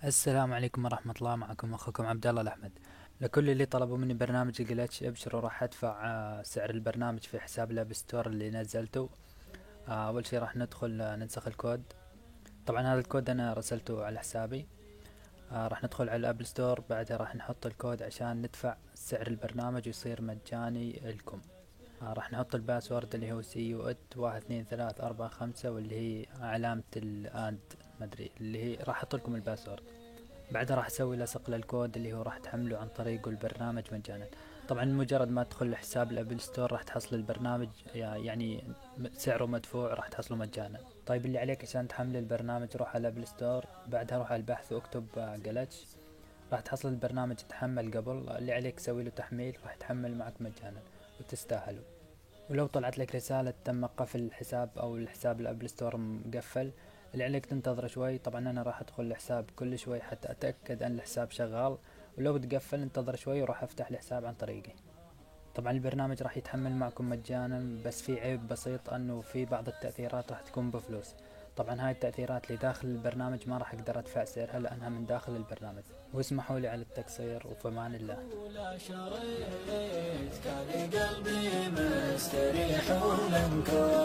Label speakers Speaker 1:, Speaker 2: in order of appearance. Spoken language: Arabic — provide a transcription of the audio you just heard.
Speaker 1: السلام عليكم ورحمة الله. معكم أخوكم عبد الله الأحمد. لكل اللي طلبوا مني برنامج جلتش ابشروا، راح أدفع سعر البرنامج في حساب الأب ستور اللي نزلته. أول شي راح ندخل ننسخ الكود. طبعا هذا الكود أنا رسلته على حسابي. راح ندخل على الأب ستور، بعدها راح نحط الكود عشان ندفع سعر البرنامج ويصير مجاني لكم. راح نحط الباسورد اللي هو CUIT 123455، واللي هي علامة الآند، مدري اللي هي راح أحط لكم الباسورد. بعدها راح اسوي لصق للكود اللي هو راح تحمله عن طريقه البرنامج مجانا. طبعا مجرد ما تدخل حساب الابل ستور راح تحصل البرنامج، يعني سعره مدفوع، راح تحصله مجانا. طيب اللي عليك عشان تحمل البرنامج روح على الابل ستور، بعدها روح على البحث واكتب جلتش. راح تحصل البرنامج يتحمل. قبل اللي عليك سوي له تحميل، راح يتحمل معك مجانا وتستاهلوا. ولو طلعت لك رسالة تم قفل الحساب او الحساب الابل ستور مقفل، اللي عليك تنتظر شوي. طبعا انا راح ادخل الحساب كل شوي حتى اتأكد ان الحساب شغال، ولو تقفل انتظر شوي وراح افتح الحساب عن طريقي. طبعا البرنامج راح يتحمل معكم مجانا، بس في عيب بسيط انه في بعض التأثيرات راح تكون بفلوس. طبعا هاي التأثيرات اللي داخل البرنامج ما راح اقدر ادفع سعرها لانها من داخل البرنامج. واسمحوا لي على التقصير، وفي امان الله.
Speaker 2: ولا شريت كان قلبي مستريح ولنكون